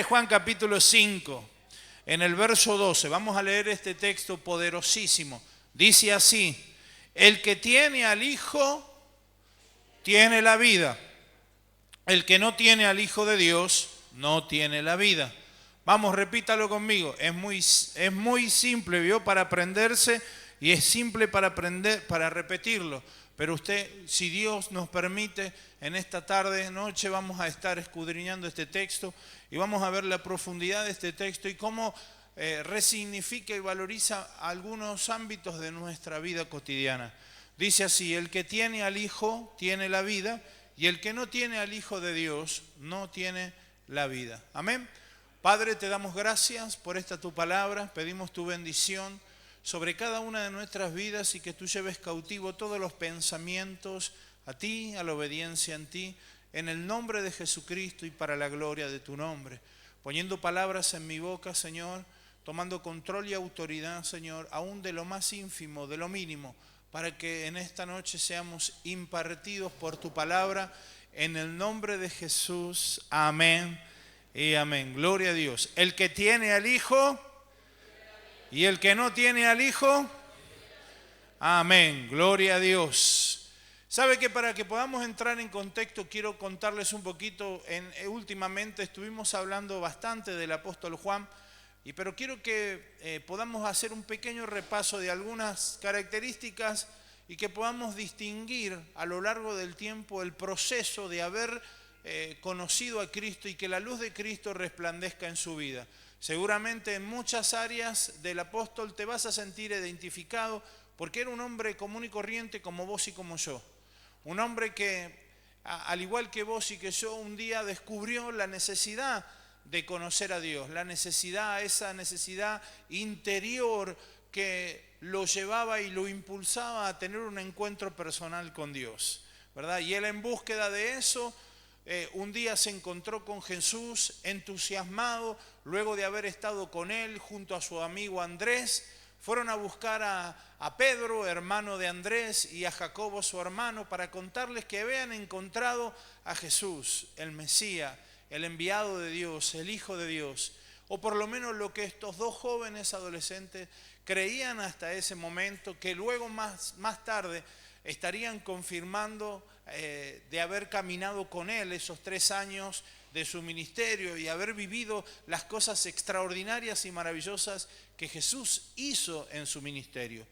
Juan capítulo 5, en el verso 12, vamos a leer este texto poderosísimo. Dice así: el que tiene al Hijo tiene la vida. El que no tiene al Hijo de Dios no tiene la vida. Vamos, repítalo conmigo. Es muy simple, ¿vio? Para aprenderse, y es simple para aprender, para repetirlo. Pero usted, si Dios nos permite, en esta tarde, noche, vamos a estar escudriñando este texto y vamos a ver la profundidad de este texto y cómo resignifica y valoriza algunos ámbitos de nuestra vida cotidiana. Dice así: el que tiene al Hijo tiene la vida, y el que no tiene al Hijo de Dios no tiene la vida. Amén. Padre, te damos gracias por esta tu palabra, pedimos tu bendición sobre cada una de nuestras vidas y que tú lleves cautivo todos los pensamientos a ti, a la obediencia en ti, en el nombre de Jesucristo y para la gloria de tu nombre. Poniendo palabras en mi boca, Señor, tomando control y autoridad, Señor, aún de lo más ínfimo, de lo mínimo, para que en esta noche seamos impartidos por tu palabra, en el nombre de Jesús. Amén y amén. Gloria a Dios. El que tiene al Hijo y el que no tiene al Hijo, amén. Gloria a Dios. ¿Sabe que para que podamos entrar en contexto quiero contarles un poquito? Últimamente estuvimos hablando bastante del apóstol Juan, pero quiero que podamos hacer un pequeño repaso de algunas características y que podamos distinguir a lo largo del tiempo el proceso de haber conocido a Cristo y que la luz de Cristo resplandezca en su vida. Seguramente en muchas áreas del apóstol te vas a sentir identificado porque era un hombre común y corriente como vos y como yo. Un hombre que, al igual que vos y que yo, un día descubrió la necesidad de conocer a Dios, esa necesidad interior que lo llevaba y lo impulsaba a tener un encuentro personal con Dios, ¿verdad? Y él, en búsqueda de eso, un día se encontró con Jesús entusiasmado, luego de haber estado con él junto a su amigo Andrés. Fueron a buscar a Pedro, hermano de Andrés, y a Jacobo, su hermano, para contarles que habían encontrado a Jesús, el Mesías, el enviado de Dios, el Hijo de Dios, o por lo menos lo que estos dos jóvenes adolescentes creían hasta ese momento, que luego más tarde estarían confirmando de haber caminado con él esos 3 años de su ministerio y haber vivido las cosas extraordinarias y maravillosas que Jesús hizo en su ministerio.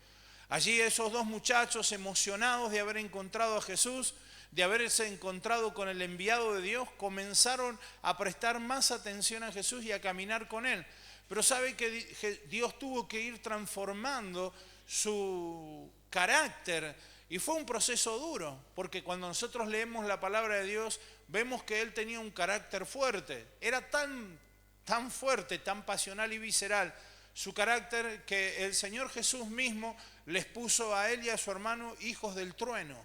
Allí esos dos muchachos, emocionados de haber encontrado a Jesús, de haberse encontrado con el enviado de Dios, comenzaron a prestar más atención a Jesús y a caminar con él. Pero sabe que Dios tuvo que ir transformando su carácter y fue un proceso duro, porque cuando nosotros leemos la palabra de Dios vemos que él tenía un carácter fuerte. Era tan fuerte, tan pasional y visceral su carácter que el Señor Jesús mismo les puso a él y a su hermano hijos del trueno,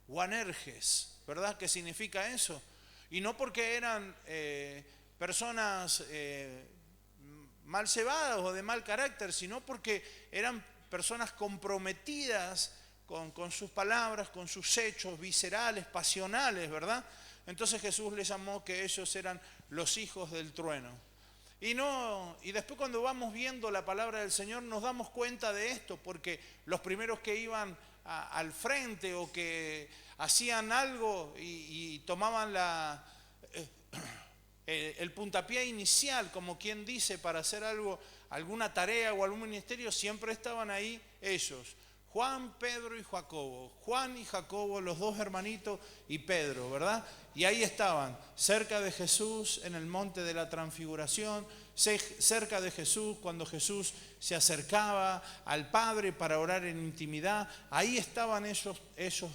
Boanerges, ¿verdad? ¿Qué significa eso? Y no porque eran personas mal llevadas o de mal carácter, sino porque eran personas comprometidas con sus palabras, con sus hechos viscerales, pasionales, ¿verdad? Entonces Jesús les llamó que ellos eran los hijos del trueno. Y después, cuando vamos viendo la palabra del Señor, nos damos cuenta de esto, porque los primeros que iban al frente o que hacían algo y tomaban el puntapié inicial, como quien dice, para hacer algo, alguna tarea o algún ministerio, siempre estaban ahí ellos: Juan, Pedro y Jacobo. Juan y Jacobo, los dos hermanitos, y Pedro, ¿verdad? Y ahí estaban, cerca de Jesús en el monte de la transfiguración, cerca de Jesús cuando Jesús se acercaba al Padre para orar en intimidad. Ahí estaban ellos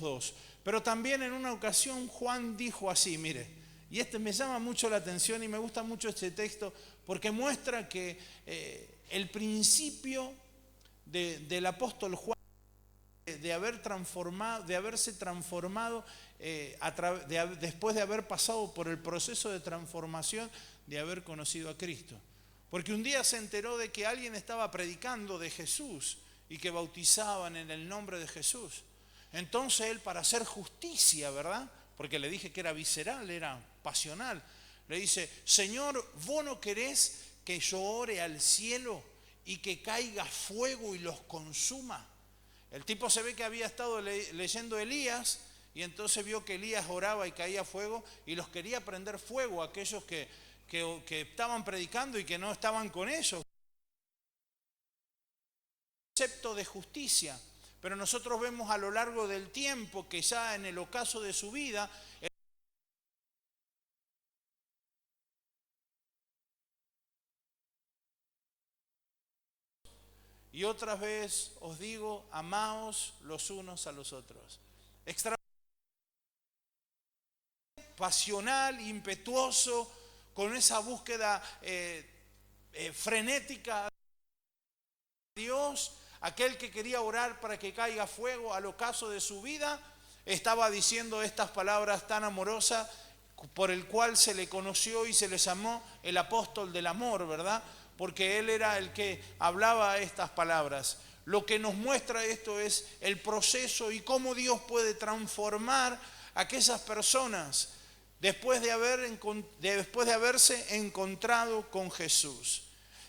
dos. Pero también en una ocasión Juan dijo así, mire, y me llama mucho la atención y me gusta mucho este texto porque muestra que el principio del apóstol Juan, de haberse transformado después de haber pasado por el proceso de transformación de haber conocido a Cristo. Porque un día se enteró de que alguien estaba predicando de Jesús y que bautizaban en el nombre de Jesús. Entonces él, para hacer justicia, ¿verdad? Porque le dije que era visceral, era pasional, Le dice, Señor, ¿vos no querés que yo ore al cielo y que caiga fuego y los consuma? El tipo se ve que había estado leyendo Elías y entonces vio que Elías oraba y caía fuego y los quería prender fuego a aquellos que estaban predicando y que no estaban con ellos. Concepto de justicia, pero nosotros vemos a lo largo del tiempo que ya en el ocaso de su vida, y otra vez os digo, amaos los unos a los otros. Pasional, impetuoso, con esa búsqueda frenética de Dios, aquel que quería orar para que caiga fuego al ocaso de su vida, estaba diciendo estas palabras tan amorosas por el cual se le conoció y se le llamó el apóstol del amor, ¿verdad? Porque él era el que hablaba estas palabras. Lo que nos muestra esto es el proceso y cómo Dios puede transformar a aquellas personas después de haberse encontrado con Jesús.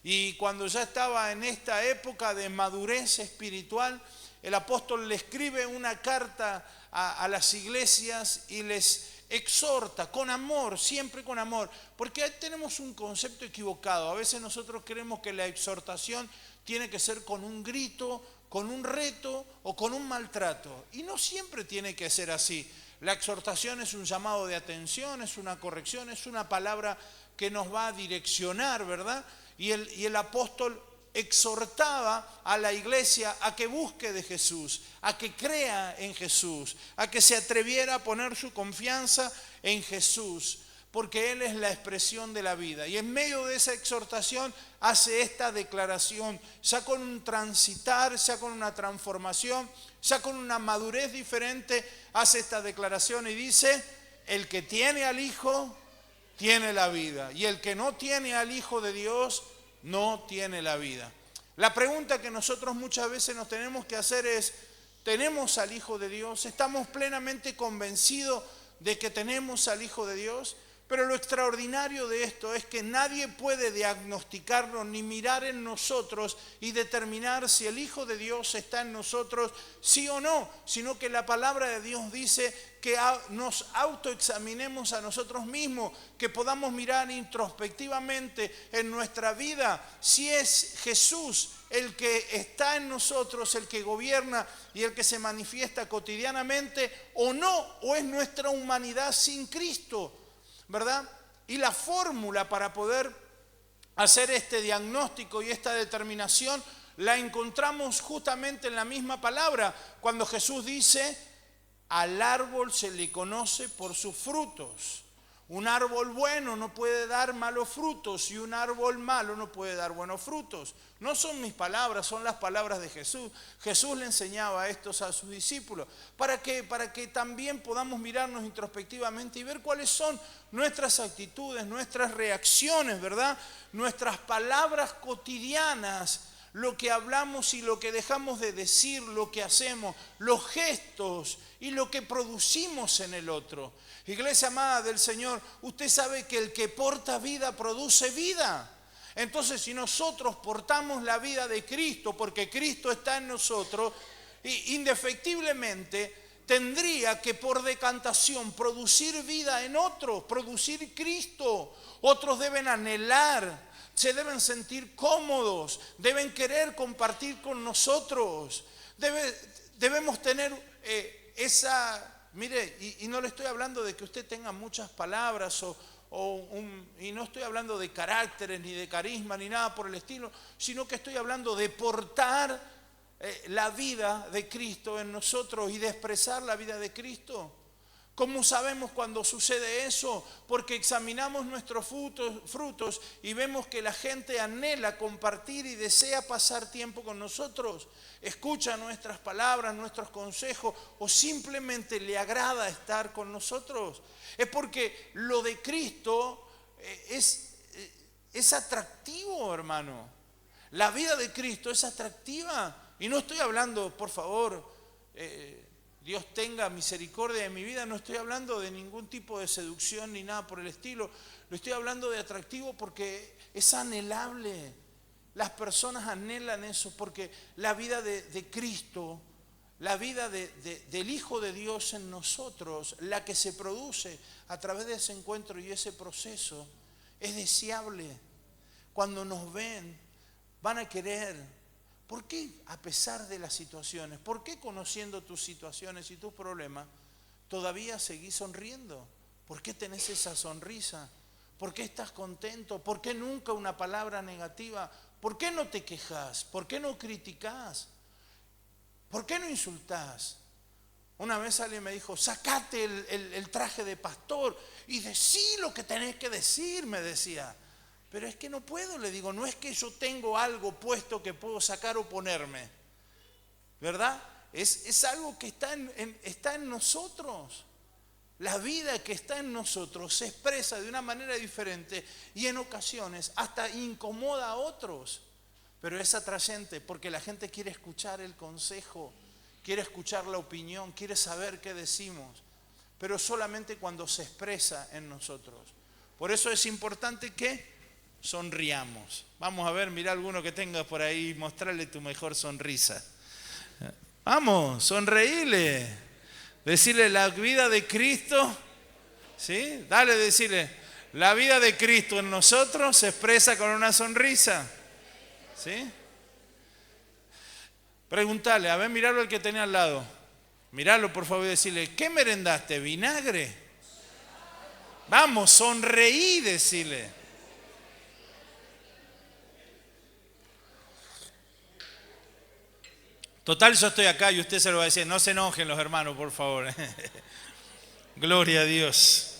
Y cuando ya estaba en esta época de madurez espiritual, el apóstol le escribe una carta a las iglesias y les exhorta con amor, siempre con amor, porque tenemos un concepto equivocado. A veces nosotros creemos que la exhortación tiene que ser con un grito, con un reto o con un maltrato, y no siempre tiene que ser así. La exhortación es un llamado de atención, es una corrección, es una palabra que nos va a direccionar, ¿verdad? Y el apóstol exhortaba a la iglesia a que busque de Jesús, a que crea en Jesús, a que se atreviera a poner su confianza en Jesús, porque Él es la expresión de la vida. Y en medio de esa exhortación hace esta declaración, ya con un transitar, ya con una transformación, ya con una madurez diferente, hace esta declaración y dice, el que tiene al Hijo tiene la vida, y el que no tiene al Hijo de Dios no tiene la vida. La pregunta que nosotros muchas veces nos tenemos que hacer es, ¿tenemos al Hijo de Dios? ¿Estamos plenamente convencidos de que tenemos al Hijo de Dios? Pero lo extraordinario de esto es que nadie puede diagnosticarnos ni mirar en nosotros y determinar si el Hijo de Dios está en nosotros, sí o no, sino que la palabra de Dios dice que nos autoexaminemos a nosotros mismos, que podamos mirar introspectivamente en nuestra vida si es Jesús el que está en nosotros, el que gobierna y el que se manifiesta cotidianamente o no, o es nuestra humanidad sin Cristo, ¿verdad? Y la fórmula para poder hacer este diagnóstico y esta determinación la encontramos justamente en la misma palabra, cuando Jesús dice, al árbol se le conoce por sus frutos. Un árbol bueno no puede dar malos frutos y un árbol malo no puede dar buenos frutos. No son mis palabras, son las palabras de Jesús. Jesús le enseñaba esto a sus discípulos. ¿Para qué? Para que también podamos mirarnos introspectivamente y ver cuáles son nuestras actitudes, nuestras reacciones, ¿verdad? Nuestras palabras cotidianas, lo que hablamos y lo que dejamos de decir, lo que hacemos, los gestos y lo que producimos en el otro. Iglesia amada del Señor, usted sabe que el que porta vida produce vida. Entonces, si nosotros portamos la vida de Cristo, porque Cristo está en nosotros, indefectiblemente tendría que por decantación producir vida en otros, producir Cristo. Otros deben anhelar, se deben sentir cómodos, deben querer compartir con nosotros. Debemos tener esa... Mire, y no le estoy hablando de que usted tenga muchas palabras y no estoy hablando de caracteres, ni de carisma, ni nada por el estilo, sino que estoy hablando de portar la vida de Cristo en nosotros y de expresar la vida de Cristo. ¿Cómo sabemos cuando sucede eso? Porque examinamos nuestros frutos y vemos que la gente anhela compartir y desea pasar tiempo con nosotros. Escucha nuestras palabras, nuestros consejos o simplemente le agrada estar con nosotros. Es porque lo de Cristo es atractivo, hermano. La vida de Cristo es atractiva. Y no estoy hablando, por favor, Dios tenga misericordia de mi vida, no estoy hablando de ningún tipo de seducción ni nada por el estilo. Lo estoy hablando de atractivo porque es anhelable. Las personas anhelan eso porque la vida de Cristo, la vida del Hijo de Dios en nosotros, la que se produce a través de ese encuentro y ese proceso, es deseable. Cuando nos ven, van a querer. ¿Por qué a pesar de las situaciones? ¿Por qué conociendo tus situaciones y tus problemas todavía seguís sonriendo? ¿Por qué tenés esa sonrisa? ¿Por qué estás contento? ¿Por qué nunca una palabra negativa? ¿Por qué no te quejas? ¿Por qué no criticás? ¿Por qué no insultás? Una vez alguien me dijo, sacate el traje de pastor y decí lo que tenés que decir, me decía. Pero es que no puedo, le digo, no es que yo tengo algo puesto que puedo sacar o ponerme, ¿verdad? Es algo que está en nosotros. La vida que está en nosotros se expresa de una manera diferente y en ocasiones hasta incomoda a otros, pero es atrayente porque la gente quiere escuchar el consejo, quiere escuchar la opinión, quiere saber qué decimos, pero solamente cuando se expresa en nosotros. Por eso es importante que sonriamos. Vamos a ver, mira alguno que tengas por ahí, mostrarle tu mejor sonrisa. Vamos, sonreíle. Decirle la vida de Cristo, ¿sí? Dale, decirle, la vida de Cristo en nosotros se expresa con una sonrisa, ¿sí? Pregúntale, a ver, miralo al que tenía al lado. Miralo, por favor, y decirle, ¿qué merendaste? ¿Vinagre? Vamos, sonreí, decirle. Total, yo estoy acá y usted se lo va a decir. No se enojen los hermanos, por favor. Gloria a Dios.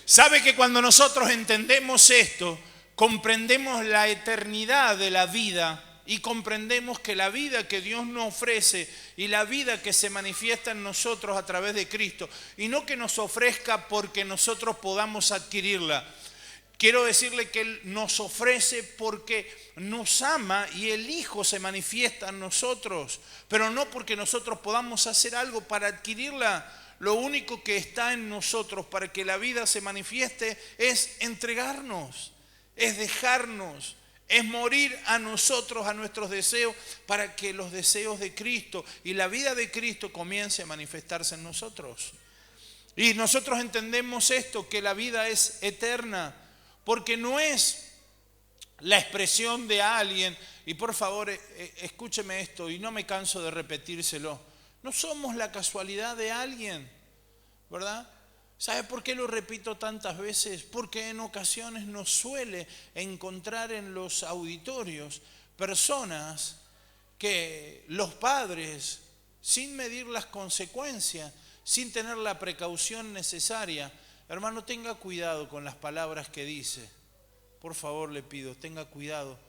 ¿Sabe que cuando nosotros entendemos esto, comprendemos la eternidad de la vida y comprendemos que la vida que Dios nos ofrece y la vida que se manifiesta en nosotros a través de Cristo, y no que nos ofrezca porque nosotros podamos adquirirla? Quiero decirle que Él nos ofrece porque nos ama y el Hijo se manifiesta en nosotros, pero no porque nosotros podamos hacer algo para adquirirla. Lo único que está en nosotros para que la vida se manifieste es entregarnos, es dejarnos, es morir a nosotros, a nuestros deseos, para que los deseos de Cristo y la vida de Cristo comience a manifestarse en nosotros. Y nosotros entendemos esto, que la vida es eterna, porque no es la expresión de alguien, y por favor escúcheme esto, y no me canso de repetírselo, no somos la casualidad de alguien, ¿verdad? ¿Sabe por qué lo repito tantas veces? Porque en ocasiones nos suele encontrar en los auditorios personas que los padres, sin medir las consecuencias, sin tener la precaución necesaria, hermano, tenga cuidado con las palabras que dice. Por favor, le pido, tenga cuidado.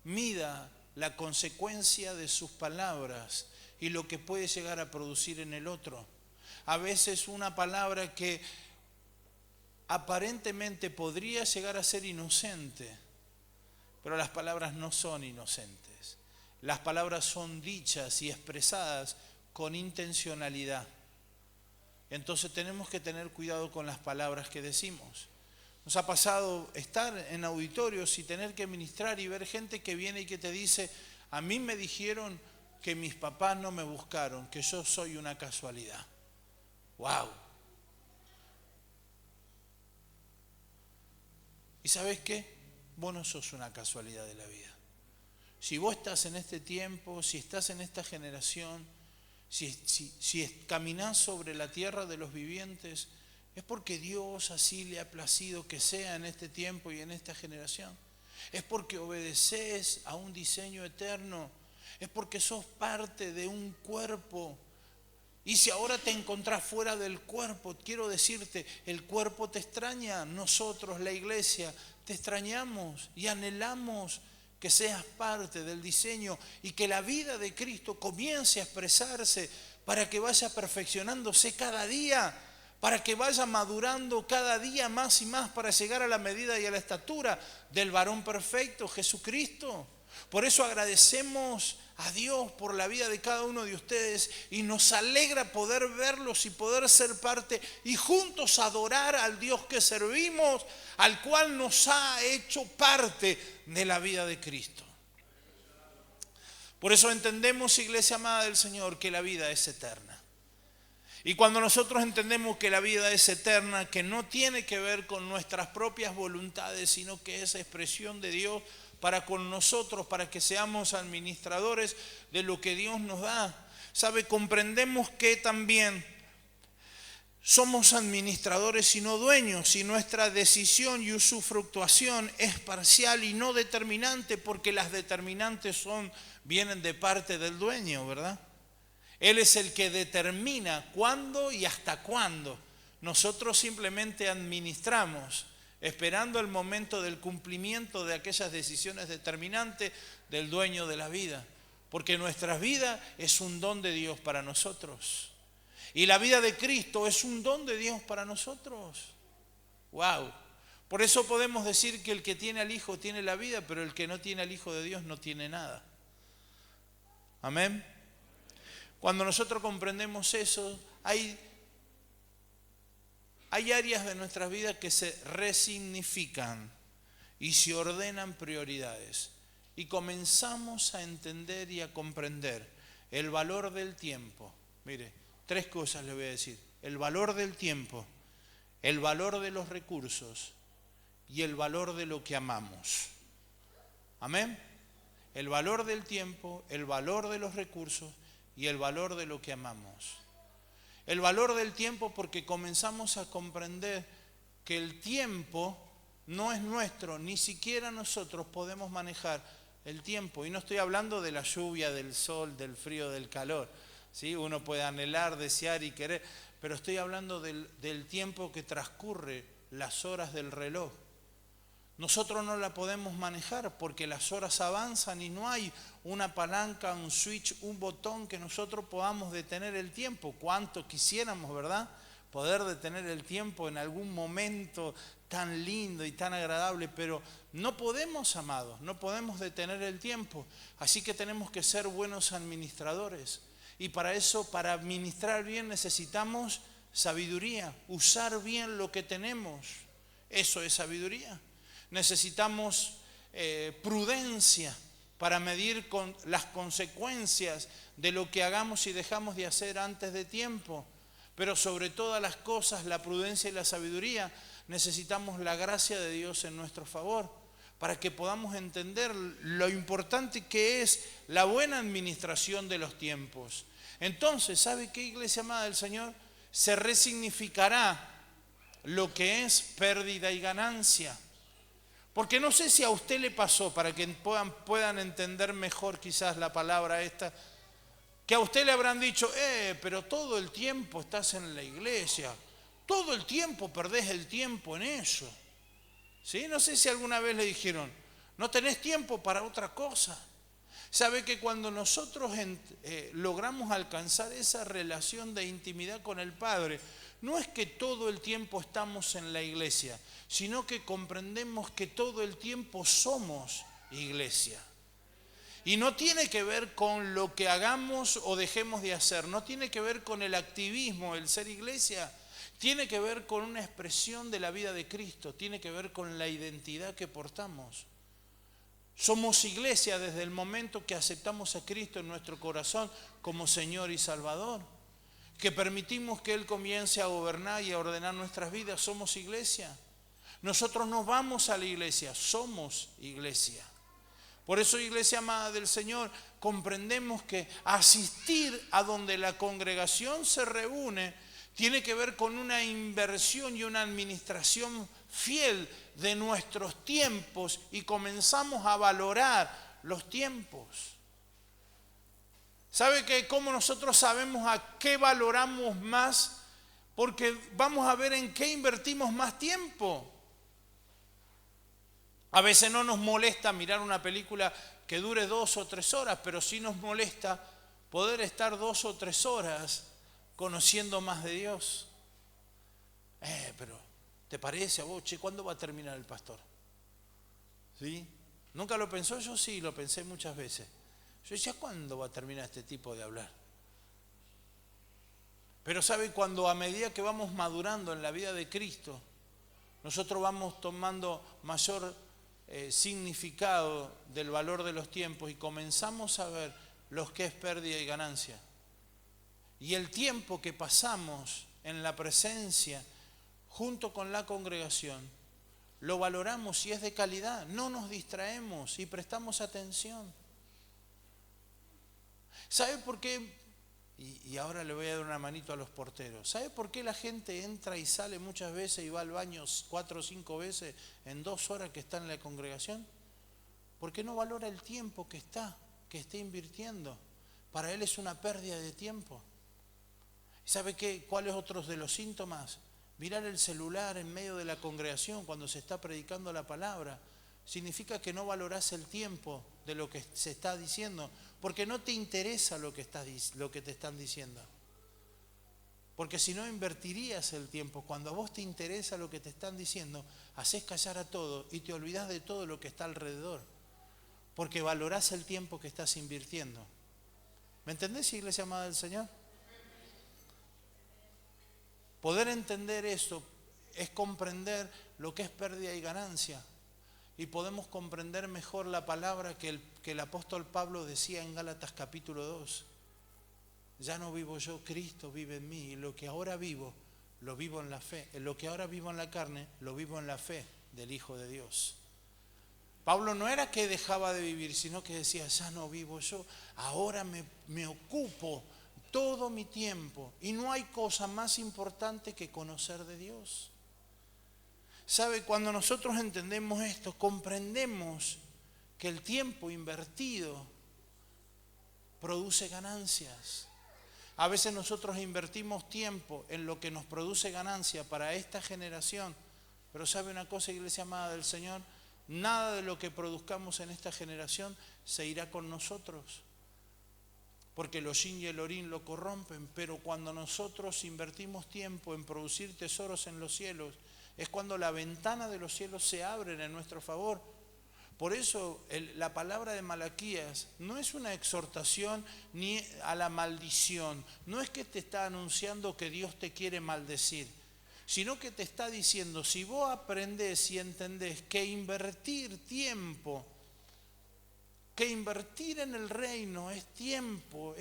Mida la consecuencia de sus palabras y lo que puede llegar a producir en el otro. A veces una palabra que aparentemente podría llegar a ser inocente, pero las palabras no son inocentes. Las palabras son dichas y expresadas con intencionalidad. Entonces tenemos que tener cuidado con las palabras que decimos. Nos ha pasado estar en auditorios y tener que ministrar y ver gente que viene y que te dice, a mí me dijeron que mis papás no me buscaron, que yo soy una casualidad. ¡Wow! ¿Y sabes qué? Vos no sos una casualidad de la vida. Si vos estás en este tiempo, si estás en esta generación, si caminás sobre la tierra de los vivientes, es porque Dios así le ha placido que sea en este tiempo y en esta generación. Es porque obedeces a un diseño eterno. Es porque sos parte de un cuerpo. Y si ahora te encontrás fuera del cuerpo, quiero decirte, el cuerpo te extraña. Nosotros, la iglesia, te extrañamos y anhelamos que seas parte del diseño y que la vida de Cristo comience a expresarse para que vaya perfeccionándose cada día, para que vaya madurando cada día más y más para llegar a la medida y a la estatura del varón perfecto, Jesucristo. Por eso agradecemos a Dios por la vida de cada uno de ustedes y nos alegra poder verlos y poder ser parte y juntos adorar al Dios que servimos, al cual nos ha hecho parte de la vida de Cristo. Por eso entendemos, iglesia amada del Señor, que la vida es eterna. Y cuando nosotros entendemos que la vida es eterna, que no tiene que ver con nuestras propias voluntades, sino que es expresión de Dios para con nosotros, para que seamos administradores de lo que Dios nos da. ¿Sabe? Comprendemos que también somos administradores y no dueños, y nuestra decisión y usufructuación es parcial y no determinante, porque las determinantes vienen de parte del dueño, ¿verdad? Él es el que determina cuándo y hasta cuándo. Nosotros simplemente administramos, esperando el momento del cumplimiento de aquellas decisiones determinantes del dueño de la vida. Porque nuestra vida es un don de Dios para nosotros. Y la vida de Cristo es un don de Dios para nosotros. ¡Wow! Por eso podemos decir que el que tiene al Hijo tiene la vida, pero el que no tiene al Hijo de Dios no tiene nada. Amén. Cuando nosotros comprendemos eso, hay áreas de nuestras vidas que se resignifican y se ordenan prioridades. Y comenzamos a entender y a comprender el valor del tiempo. Mire, 3 cosas le voy a decir. El valor del tiempo, el valor de los recursos y el valor de lo que amamos. Amén. El valor del tiempo, el valor de los recursos y el valor de lo que amamos. El valor del tiempo porque comenzamos a comprender que el tiempo no es nuestro, ni siquiera nosotros podemos manejar el tiempo. Y no estoy hablando de la lluvia, del sol, del frío, del calor. ¿Sí? Uno puede anhelar, desear y querer, pero estoy hablando del tiempo que transcurre, las horas del reloj. Nosotros no la podemos manejar porque las horas avanzan y no hay una palanca, un switch, un botón que nosotros podamos detener el tiempo. Cuánto quisiéramos, ¿verdad? Poder detener el tiempo en algún momento tan lindo y tan agradable, pero no podemos, amados, no podemos detener el tiempo. Así que tenemos que ser buenos administradores. Y para eso, para administrar bien, necesitamos sabiduría, usar bien lo que tenemos. Eso es sabiduría. Necesitamos prudencia para medir con las consecuencias de lo que hagamos y dejamos de hacer antes de tiempo. Pero sobre todas las cosas, la prudencia y la sabiduría, necesitamos la gracia de Dios en nuestro favor para que podamos entender lo importante que es la buena administración de los tiempos. Entonces, ¿sabe qué, iglesia amada del Señor? Se resignificará lo que es pérdida y ganancia. Porque no sé si a usted le pasó, para que puedan entender mejor quizás la palabra esta, que a usted le habrán dicho, pero todo el tiempo estás en la iglesia, todo el tiempo perdés el tiempo en eso. ¿Sí? No sé si alguna vez le dijeron, no tenés tiempo para otra cosa. ¿Sabe que cuando nosotros logramos alcanzar esa relación de intimidad con el Padre, no es que todo el tiempo estamos en la iglesia, sino que comprendemos que todo el tiempo somos iglesia? Y no tiene que ver con lo que hagamos o dejemos de hacer, no tiene que ver con el activismo, el ser iglesia, tiene que ver con una expresión de la vida de Cristo, tiene que ver con la identidad que portamos. Somos iglesia desde el momento que aceptamos a Cristo en nuestro corazón como Señor y Salvador, que permitimos que Él comience a gobernar y a ordenar nuestras vidas. Somos iglesia. Nosotros no vamos a la iglesia, somos iglesia. Por eso, iglesia amada del Señor, comprendemos que asistir a donde la congregación se reúne tiene que ver con una inversión y una administración fiel de nuestros tiempos, y comenzamos a valorar los tiempos. ¿Sabe que cómo nosotros sabemos a qué valoramos más? Porque vamos a ver en qué invertimos más tiempo. A veces no nos molesta mirar una película que dure 2 o 3 horas, pero sí nos molesta poder estar 2 o 3 horas conociendo más de Dios. Pero ¿te parece a vos? Che, ¿cuándo va a terminar el pastor? ¿Sí? ¿Nunca lo pensó? Yo sí, lo pensé muchas veces. Yo decía, ¿cuándo va a terminar este tipo de hablar? Pero ¿sabe? Cuando a medida que vamos madurando en la vida de Cristo, nosotros vamos tomando mayor significado del valor de los tiempos y comenzamos a ver lo que es pérdida y ganancia. Y el tiempo que pasamos en la presencia junto con la congregación, lo valoramos y es de calidad. No nos distraemos y prestamos atención. ¿Sabe por qué? Y ahora le voy a dar una manito a los porteros. ¿Sabe por qué la gente entra y sale muchas veces y va al baño 4 o 5 veces en 2 horas que está en la congregación? Porque no valora el tiempo que está invirtiendo. Para él es una pérdida de tiempo. ¿Sabe qué? ¿Cuáles otros de los síntomas? Mirar el celular en medio de la congregación cuando se está predicando la palabra. Significa que no valorás el tiempo de lo que se está diciendo, porque no te interesa lo que te están diciendo. Porque si no invertirías el tiempo, cuando a vos te interesa lo que te están diciendo, hacés callar a todo y te olvidás de todo lo que está alrededor. Porque valorás el tiempo que estás invirtiendo. ¿Me entendés, iglesia amada del Señor? Poder entender eso es comprender lo que es pérdida y ganancia. Y podemos comprender mejor la palabra que el apóstol Pablo decía en Gálatas capítulo 2. Ya no vivo yo, Cristo vive en mí. Y lo que ahora vivo, lo vivo en la fe. Lo que ahora vivo en la carne, lo vivo en la fe del Hijo de Dios. Pablo no era que dejaba de vivir, sino que decía, ya no vivo yo, ahora me ocupo todo mi tiempo. Y no hay cosa más importante que conocer de Dios. ¿Sabe? Cuando nosotros entendemos esto, comprendemos que el tiempo invertido produce ganancias. A veces nosotros invertimos tiempo en lo que nos produce ganancia para esta generación. Pero ¿sabe una cosa, iglesia amada del Señor? Nada de lo que produzcamos en esta generación se irá con nosotros. Porque el hollín y el orín lo corrompen. Pero cuando nosotros invertimos tiempo en producir tesoros en los cielos, es cuando la ventana de los cielos se abre en nuestro favor. Por eso la palabra de Malaquías no es una exhortación ni a la maldición. No es que te está anunciando que Dios te quiere maldecir, sino que te está diciendo, si vos aprendés y entendés que invertir tiempo, que invertir en el reino es tiempo,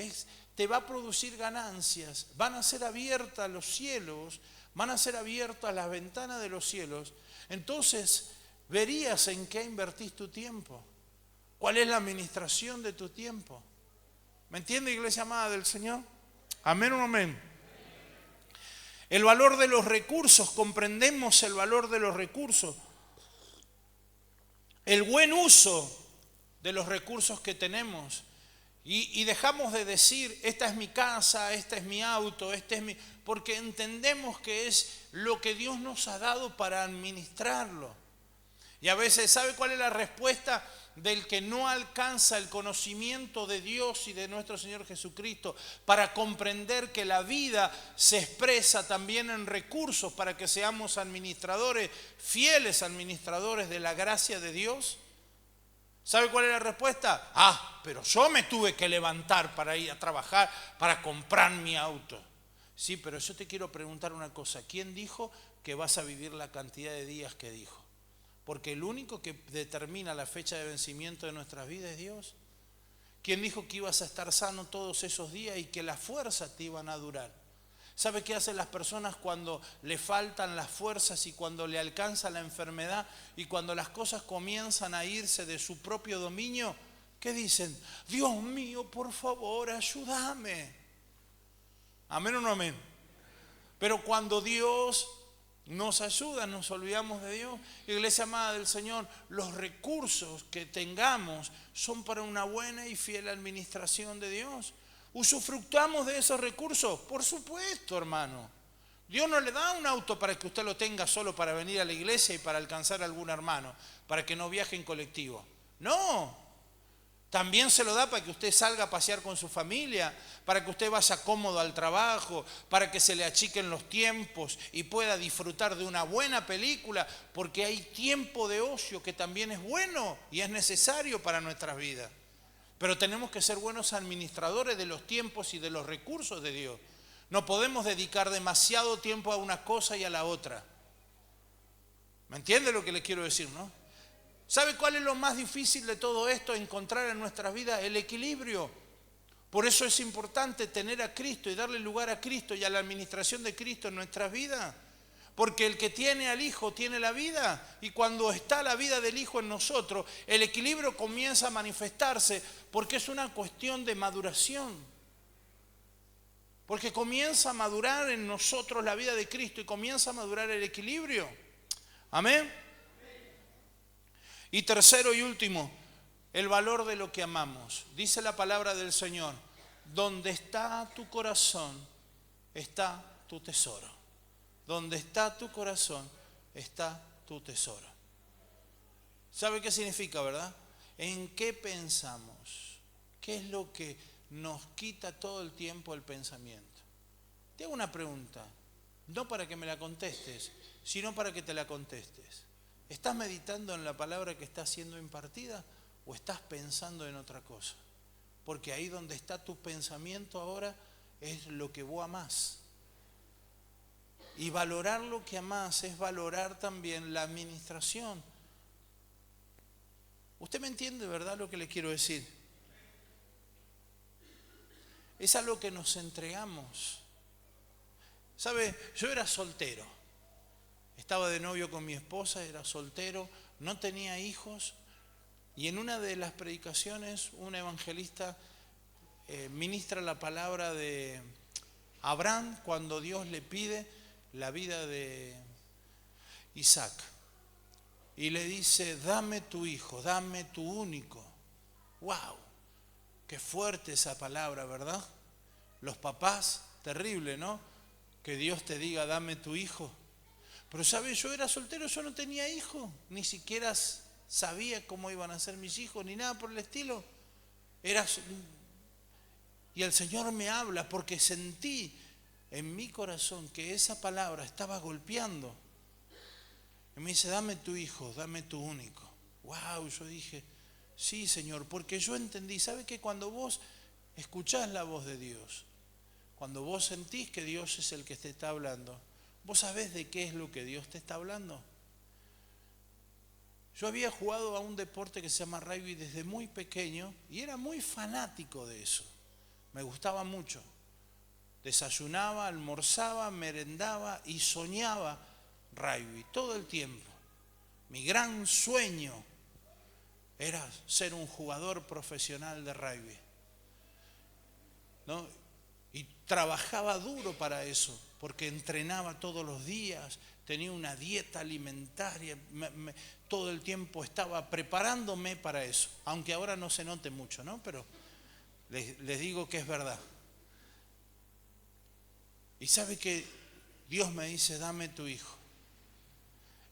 te va a producir ganancias, van a ser abiertas los cielos, van a ser abiertas las ventanas de los cielos, entonces verías en qué invertís tu tiempo, cuál es la administración de tu tiempo. ¿Me entiende, iglesia amada del Señor? Amén o amén. El valor de los recursos, comprendemos el valor de los recursos, el buen uso de los recursos que tenemos. Y dejamos de decir, esta es mi casa, este es mi auto, porque entendemos que es lo que Dios nos ha dado para administrarlo. Y a veces, ¿sabe cuál es la respuesta del que no alcanza el conocimiento de Dios y de nuestro Señor Jesucristo para comprender que la vida se expresa también en recursos para que seamos administradores, fieles administradores de la gracia de Dios? ¿Sabe cuál es la respuesta? Pero yo me tuve que levantar para ir a trabajar, para comprar mi auto. Sí, pero yo te quiero preguntar una cosa. ¿Quién dijo que vas a vivir la cantidad de días que dijo? Porque el único que determina la fecha de vencimiento de nuestras vidas es Dios. ¿Quién dijo que ibas a estar sano todos esos días y que las fuerzas te iban a durar? ¿Sabe qué hacen las personas cuando le faltan las fuerzas y cuando le alcanza la enfermedad y cuando las cosas comienzan a irse de su propio dominio? ¿Qué dicen? Dios mío, por favor, ayúdame. ¿Amén o no amén? Pero cuando Dios nos ayuda, nos olvidamos de Dios. Iglesia amada del Señor, los recursos que tengamos son para una buena y fiel administración de Dios. ¿Usufructamos de esos recursos? Por supuesto, hermano. Dios no le da un auto para que usted lo tenga solo para venir a la iglesia y para alcanzar a algún hermano, para que no viaje en colectivo. No. También se lo da para que usted salga a pasear con su familia, para que usted vaya cómodo al trabajo, para que se le achiquen los tiempos y pueda disfrutar de una buena película, porque hay tiempo de ocio que también es bueno y es necesario para nuestras vidas. Pero tenemos que ser buenos administradores de los tiempos y de los recursos de Dios. No podemos dedicar demasiado tiempo a una cosa y a la otra. ¿Me entiende lo que le quiero decir, no? ¿Sabe cuál es lo más difícil de todo esto? Encontrar en nuestras vidas el equilibrio. Por eso es importante tener a Cristo y darle lugar a Cristo y a la administración de Cristo en nuestras vidas. Porque el que tiene al Hijo tiene la vida. Y cuando está la vida del Hijo en nosotros, el equilibrio comienza a manifestarse porque es una cuestión de maduración. Porque comienza a madurar en nosotros la vida de Cristo y comienza a madurar el equilibrio. Amén. Y tercero y último, el valor de lo que amamos. Dice la palabra del Señor, donde está tu corazón, está tu tesoro. Donde está tu corazón, está tu tesoro. ¿Sabe qué significa, verdad? ¿En qué pensamos? ¿Qué es lo que nos quita todo el tiempo el pensamiento? Te hago una pregunta, no para que me la contestes, sino para que te la contestes. ¿Estás meditando en la palabra que está siendo impartida o estás pensando en otra cosa? Porque ahí donde está tu pensamiento ahora es lo que vos amás. Y valorar lo que amás es valorar también la administración. ¿Usted me entiende, verdad, lo que le quiero decir? Es a lo que nos entregamos. ¿Sabe? Yo era soltero. Estaba de novio con mi esposa, era soltero, no tenía hijos. Y en una de las predicaciones, un evangelista ministra la palabra de Abraham cuando Dios le pide la vida de Isaac. Y le dice, dame tu hijo, dame tu único. ¡Wow! Qué fuerte esa palabra, ¿verdad? Los papás, terrible, ¿no? Que Dios te diga, dame tu hijo. Pero ¿sabes? Yo era soltero, yo no tenía hijo. Ni siquiera sabía cómo iban a ser mis hijos, ni nada por el estilo. Y el Señor me habla porque sentí en mi corazón que esa palabra estaba golpeando. Y me dice, dame tu hijo, dame tu único. Wow, yo dije, sí, Señor, porque yo entendí, ¿sabe qué? Cuando vos escuchás la voz de Dios, cuando vos sentís que Dios es el que te está hablando, vos sabés de qué es lo que Dios te está hablando. Yo había jugado a un deporte que se llama rugby desde muy pequeño y era muy fanático de eso. Me gustaba mucho. Desayunaba, almorzaba, merendaba y soñaba rugby todo el tiempo. Mi gran sueño era ser un jugador profesional de rugby, ¿no? Y trabajaba duro para eso, porque entrenaba todos los días, tenía una dieta alimentaria, todo el tiempo estaba preparándome para eso, aunque ahora no se note mucho, ¿no? Pero les digo que es verdad. Y sabe que Dios me dice, dame tu hijo.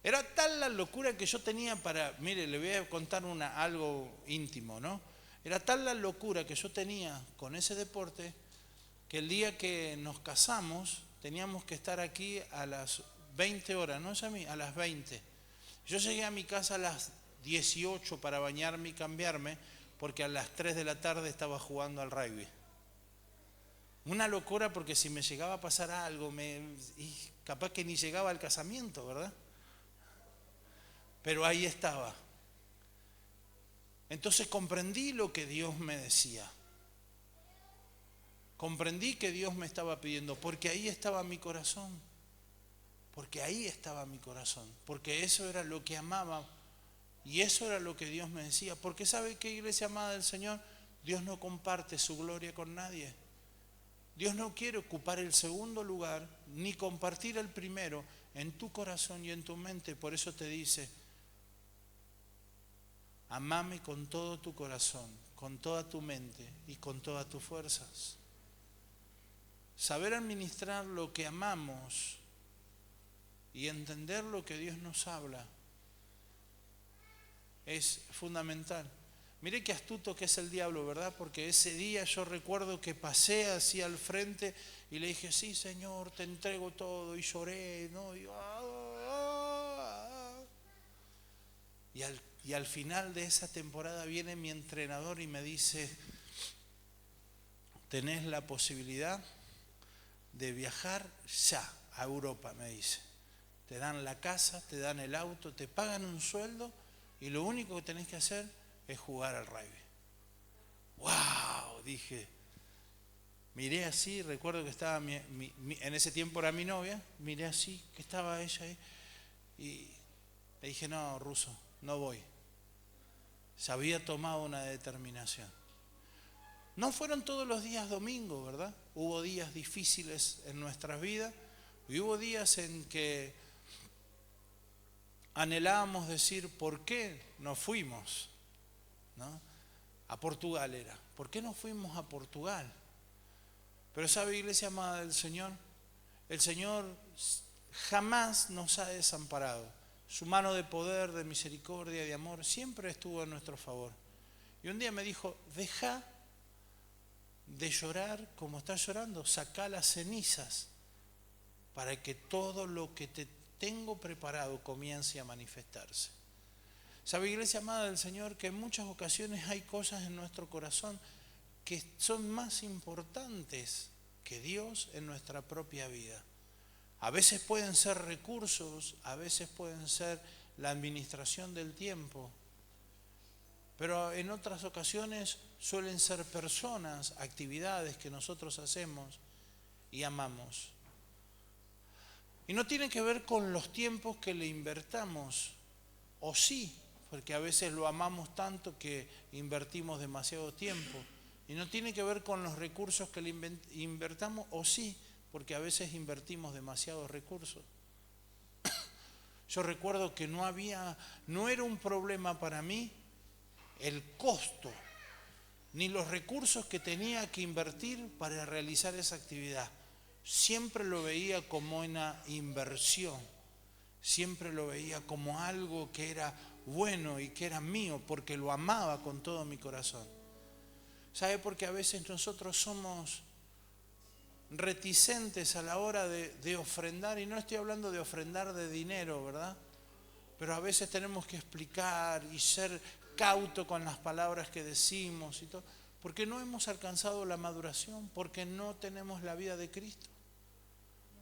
Era tal la locura que yo tenía mire, le voy a contar algo íntimo, ¿no? Era tal la locura que yo tenía con ese deporte que el día que nos casamos teníamos que estar aquí a las 20 horas, ¿no es a mí? A las 20. Yo llegué a mi casa a las 18 para bañarme y cambiarme porque a las 3 de la tarde estaba jugando al rugby. Una locura porque si me llegaba a pasar algo, capaz que ni llegaba al casamiento, ¿verdad? Pero ahí estaba. Entonces comprendí lo que Dios me decía. Comprendí que Dios me estaba pidiendo, porque ahí estaba mi corazón. Porque ahí estaba mi corazón. Porque eso era lo que amaba. Y eso era lo que Dios me decía. Porque ¿sabe qué, iglesia amada del Señor? Dios no comparte su gloria con nadie. Dios no quiere ocupar el segundo lugar, ni compartir el primero en tu corazón y en tu mente. Por eso te dice, amame con todo tu corazón, con toda tu mente y con todas tus fuerzas. Saber administrar lo que amamos y entender lo que Dios nos habla es fundamental. Mire qué astuto que es el diablo, ¿verdad? Porque ese día yo recuerdo que pasé así al frente y le dije, sí, Señor, te entrego todo, y lloré, ¿no? Y Y al final de esa temporada viene mi entrenador y me dice, tenés la posibilidad de viajar ya a Europa, me dice. Te dan la casa, te dan el auto, te pagan un sueldo y lo único que tenés que hacer es jugar al rugby. ¡Wow! Dije, miré así, recuerdo que estaba, en ese tiempo era mi novia, miré así, que estaba ella ahí, y le dije, no, Russo, no voy. Se había tomado una determinación. No fueron todos los días domingos, ¿verdad? Hubo días difíciles en nuestras vidas y hubo días en que anhelábamos decir, ¿por qué no fuimos? ¿No? A Portugal era. ¿Por qué no fuimos a Portugal? Pero sabe, iglesia amada del Señor, el Señor jamás nos ha desamparado. Su mano de poder, de misericordia, de amor, siempre estuvo a nuestro favor. Y un día me dijo, deja de llorar como estás llorando, sacá las cenizas para que todo lo que te tengo preparado comience a manifestarse. ¿Sabe, iglesia amada del Señor, que en muchas ocasiones hay cosas en nuestro corazón que son más importantes que Dios en nuestra propia vida? A veces pueden ser recursos, a veces pueden ser la administración del tiempo, pero en otras ocasiones suelen ser personas, actividades que nosotros hacemos y amamos. Y no tiene que ver con los tiempos que le invertamos, o sí, porque a veces lo amamos tanto que invertimos demasiado tiempo. Y no tiene que ver con los recursos que le invertamos, o sí, porque a veces invertimos demasiados recursos. Yo recuerdo que no era un problema para mí el costo, ni los recursos que tenía que invertir para realizar esa actividad. Siempre lo veía como una inversión, siempre lo veía como algo que era bueno y que era mío, porque lo amaba con todo mi corazón. ¿Sabe? Porque a veces nosotros somos reticentes a la hora de ofrendar, y no estoy hablando de ofrendar de dinero, ¿verdad? Pero a veces tenemos que explicar y ser cauto con las palabras que decimos y todo, porque no hemos alcanzado la maduración, porque no tenemos la vida de Cristo.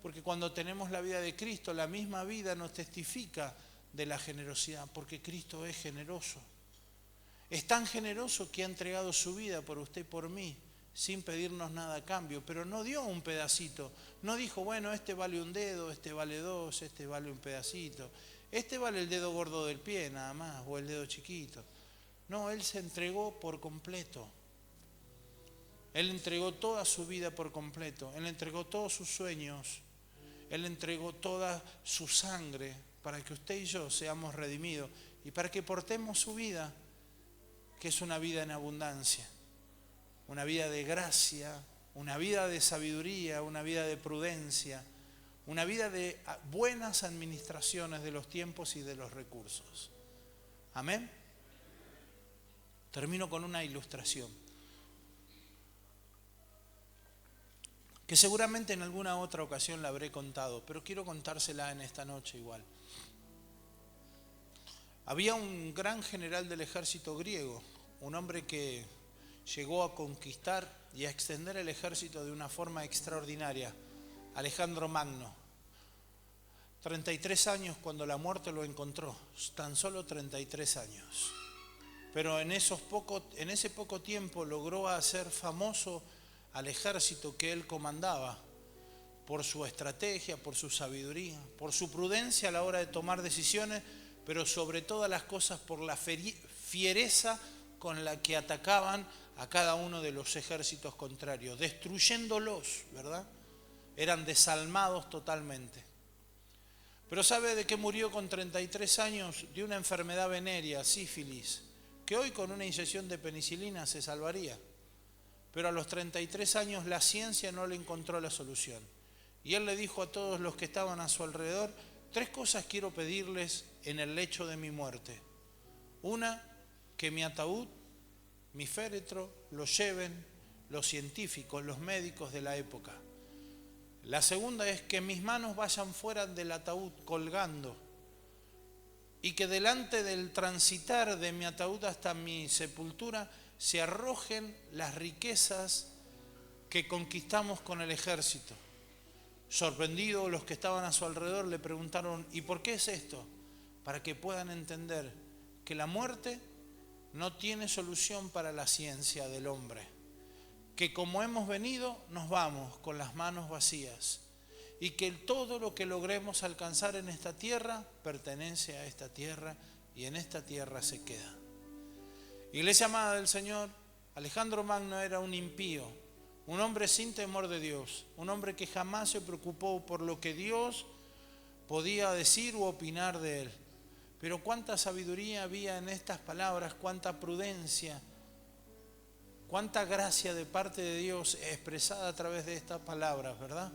Porque cuando tenemos la vida de Cristo, la misma vida nos testifica de la generosidad, porque Cristo es generoso. Es tan generoso que ha entregado su vida por usted y por mí, sin pedirnos nada a cambio, pero no dio un pedacito. No dijo, bueno, este vale un dedo, este vale dos, este vale un pedacito, este vale el dedo gordo del pie nada más, o el dedo chiquito. No, Él se entregó por completo. Él entregó toda su vida por completo. Él entregó todos sus sueños. Él entregó toda su sangre para que usted y yo seamos redimidos y para que portemos su vida, que es una vida en abundancia, una vida de gracia, una vida de sabiduría, una vida de prudencia, una vida de buenas administraciones de los tiempos y de los recursos. Amén. Termino con una ilustración que seguramente en alguna otra ocasión la habré contado, pero quiero contársela en esta noche igual. Había un gran general del ejército griego, un hombre que llegó a conquistar y a extender el ejército de una forma extraordinaria, Alejandro Magno. 33 años cuando la muerte lo encontró, tan solo 33 años. Pero en ese poco tiempo logró hacer famoso al ejército que él comandaba, por su estrategia, por su sabiduría, por su prudencia a la hora de tomar decisiones, pero sobre todas las cosas por la fiereza con la que atacaban a cada uno de los ejércitos contrarios, destruyéndolos, ¿verdad? Eran desalmados totalmente. Pero ¿sabe de qué murió con 33 años? De una enfermedad venérea, sífilis, que hoy con una inyección de penicilina se salvaría. Pero a los 33 años la ciencia no le encontró la solución. Y él le dijo a todos los que estaban a su alrededor, 3 cosas quiero pedirles en el lecho de mi muerte. Una, que mi ataúd, mi féretro, lo lleven los científicos, los médicos de la época. La segunda es que mis manos vayan fuera del ataúd colgando y que delante del transitar de mi ataúd hasta mi sepultura se arrojen las riquezas que conquistamos con el ejército. Sorprendidos los que estaban a su alrededor le preguntaron, ¿y por qué es esto? Para que puedan entender que la muerte no tiene solución para la ciencia del hombre, que como hemos venido nos vamos con las manos vacías y que todo lo que logremos alcanzar en esta tierra pertenece a esta tierra y en esta tierra se queda. Iglesia amada del Señor, Alejandro Magno era un impío, un hombre sin temor de Dios, un hombre que jamás se preocupó por lo que Dios podía decir u opinar de él. Pero cuánta sabiduría había en estas palabras, cuánta prudencia, cuánta gracia de parte de Dios expresada a través de estas palabras, ¿verdad?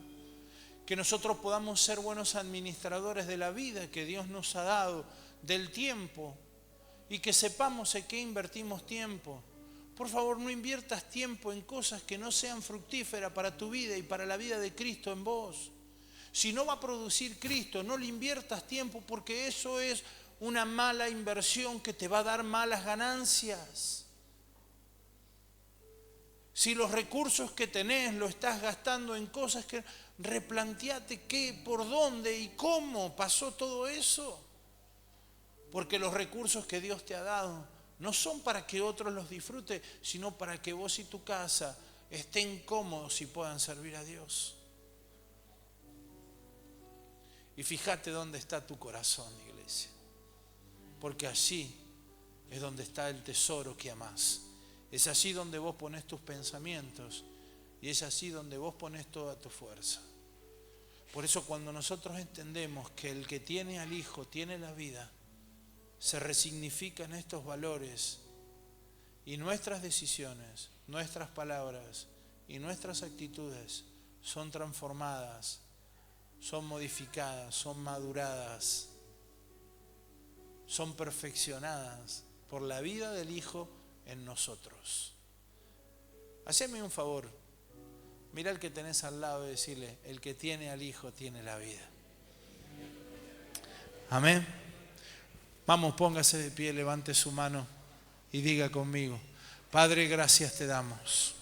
Que nosotros podamos ser buenos administradores de la vida que Dios nos ha dado, del tiempo, y que sepamos en qué invertimos tiempo. Por favor, no inviertas tiempo en cosas que no sean fructíferas para tu vida y para la vida de Cristo en vos. Si no va a producir Cristo, no le inviertas tiempo, porque eso es una mala inversión que te va a dar malas ganancias. Si los recursos que tenés lo estás gastando en cosas que... replanteate qué, por dónde y cómo pasó todo eso. Porque los recursos que Dios te ha dado no son para que otros los disfruten, sino para que vos y tu casa estén cómodos y puedan servir a Dios. Y fíjate dónde está tu corazón, iglesia. Porque allí es donde está el tesoro que amás. Es allí donde vos pones tus pensamientos y es allí donde vos pones toda tu fuerza. Por eso cuando nosotros entendemos que el que tiene al Hijo tiene la vida, se resignifican estos valores y nuestras decisiones, nuestras palabras y nuestras actitudes son transformadas, son modificadas, son maduradas, son perfeccionadas por la vida del Hijo en nosotros. Haceme un favor, mira al que tenés al lado y decirle, el que tiene al Hijo tiene la vida. Amén. Vamos, póngase de pie, levante su mano y diga conmigo, Padre, gracias te damos